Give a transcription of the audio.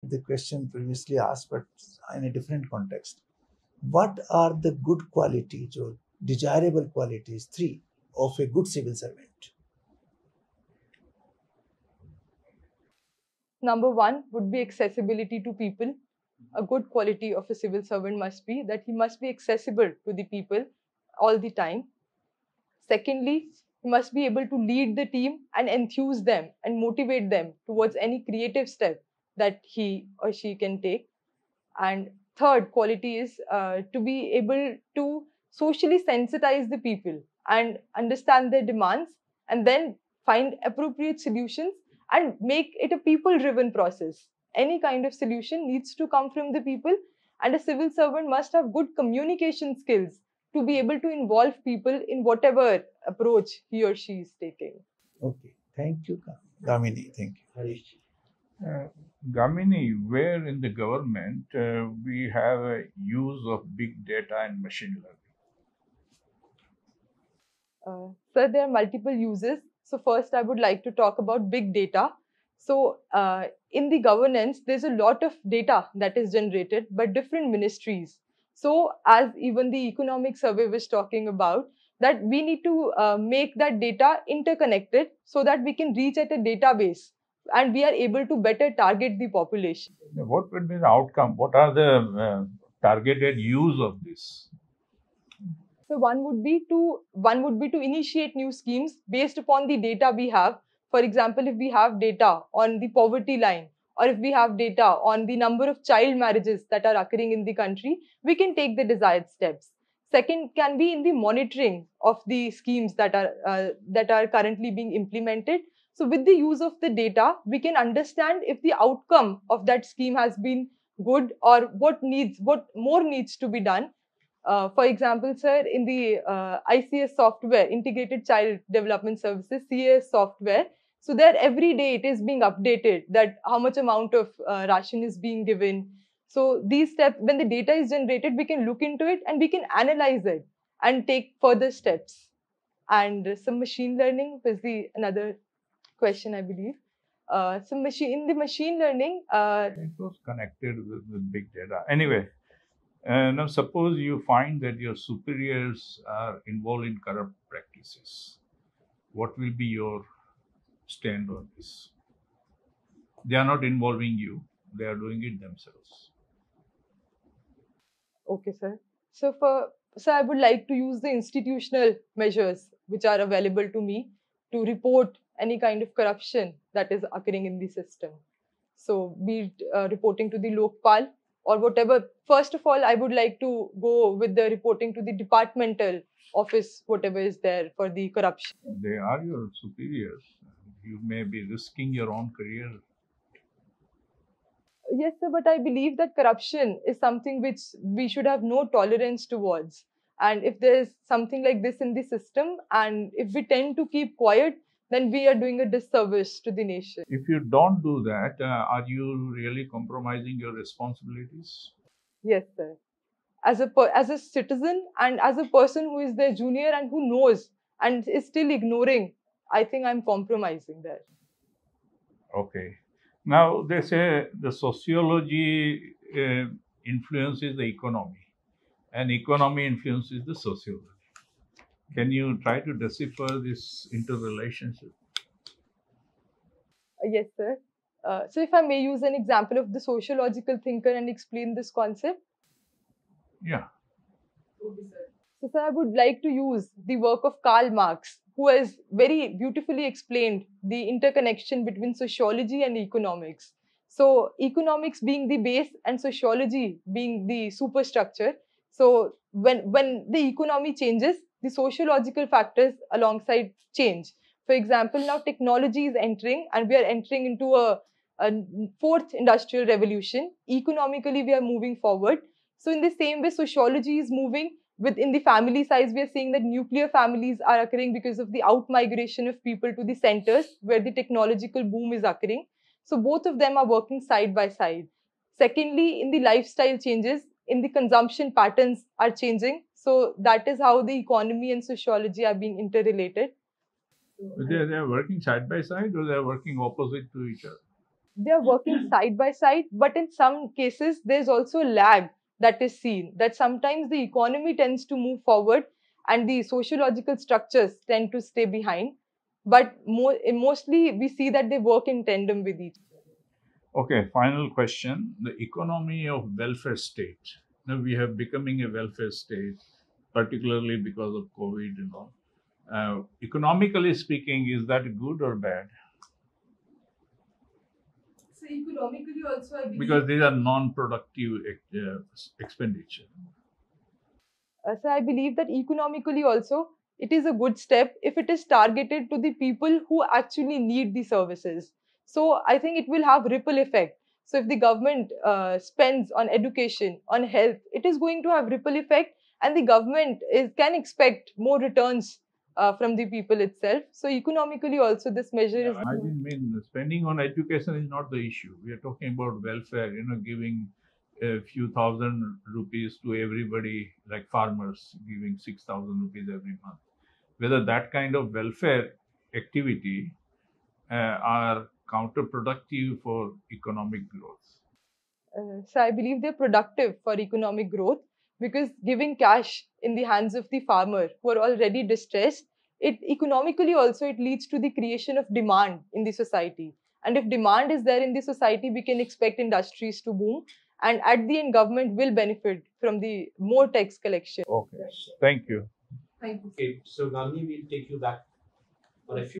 The question previously asked, but in a different context. What are the good qualities or desirable qualities, three, of a good civil servant? Number one would be accessibility to people. A good quality of a civil servant must be that he must be accessible to the people all the time. Secondly, he must be able to lead the team and enthuse them and motivate them towards any creative step that he or she can take. And third quality is to be able to socially sensitize the people and understand their demands and then find appropriate solutions and make it a people driven process. Any kind of solution needs to come from the people, and a civil servant must have good communication skills to be able to involve people in whatever approach he or she is taking. Okay, thank you, Gamini. Thank you. Harish. Uh, Gamini, where in the government we have a use of big data and machine learning? Sir, there are multiple uses. So first, I would like to talk about big data. So in the governance, there's a lot of data that is generated by different ministries. So as even the economic survey was talking about, that we need to make that data interconnected so that we can reach at a database and we are able to better target the population. What would be the outcome? What are the targeted use of this? So one would be to initiate new schemes based upon the data we have. For example, if we have data on the poverty line, or if we have data on the number of child marriages that are occurring in the country, we can take the desired steps. Second can be in the monitoring of the schemes that are currently being implemented. So with the use of the data, we can understand if the outcome of that scheme has been good or what more needs to be done. For example, sir, in the ICS software, Integrated Child Development Services, CAS software, so there every day it is being updated that how much amount of ration is being given. So these steps, when the data is generated, we can look into it and we can analyze it and take further steps. And some machine learning was the another question, I believe. In the machine learning, It was connected with big data. Anyway, now suppose you find that your superiors are involved in corrupt practices. What will be your stand on this? They are not involving you, they are doing it themselves. okay, sir. So I would like to use the institutional measures which are available to me to report any kind of corruption that is occurring in the system. So be it reporting to the Lokpal or whatever. First of all, I would like to go with the reporting to the departmental office, whatever is there for the corruption. They are your superiors. You may be risking your own career. Yes, sir, but I believe that corruption is something which we should have no tolerance towards. And if there's something like this in the system, and if we tend to keep quiet, then we are doing a disservice to the nation. If you don't do that, are you really compromising your responsibilities? Yes, sir. As a citizen and as a person who is their junior and who knows and is still ignoring, I think I'm compromising there. Okay. Now they say the sociology influences the economy, and economy influences the sociology. Can you try to decipher this interrelationship? Yes, sir. So if I may use an example of the sociological thinker and explain this concept. Yeah. So, sir, I would like to use the work of Karl Marx, who has very beautifully explained the interconnection between sociology and economics. So, economics being the base and sociology being the superstructure. So, when the economy changes, the sociological factors alongside change. For example, now technology is entering, and we are entering into a fourth industrial revolution. Economically, we are moving forward. So, in the same way, sociology is moving within the family size. We are seeing that nuclear families are occurring because of the out migration of people to the centers where the technological boom is occurring. So both of them are working side by side. Secondly, in the lifestyle changes, in the consumption patterns are changing. So that is how the economy and sociology are being interrelated. They are working side by side, or they are working opposite to each other? They are working side by side, but in some cases, there's also lag that is seen. That sometimes the economy tends to move forward and the sociological structures tend to stay behind. But mostly, we see that they work in tandem with each other. Okay, final question. The economy of welfare state. Now we have becoming a welfare state, particularly because of COVID and all. Economically speaking, is that good or bad? So economically also, I believe, Because these are non-productive expenditure. So I believe that economically also it is a good step if it is targeted to the people who actually need the services. So I think it will have ripple effect. So if the government spends on education, on health, it is going to have ripple effect, and the government can expect more returns from the people itself. So economically also this measure is. I didn't mean spending on education is not the issue. We are talking about welfare, giving a few thousand rupees to everybody, like farmers giving 6,000 rupees every month. Whether that kind of welfare activity are counterproductive for economic growth. So I believe they're productive for economic growth because giving cash in the hands of the farmer who are already distressed, it economically also it leads to the creation of demand in the society. And if demand is there in the society, we can expect industries to boom. And at the end, government will benefit from the more tax collection. Okay, thank you. Thank you. Okay, so Gamini, we'll take you back for a few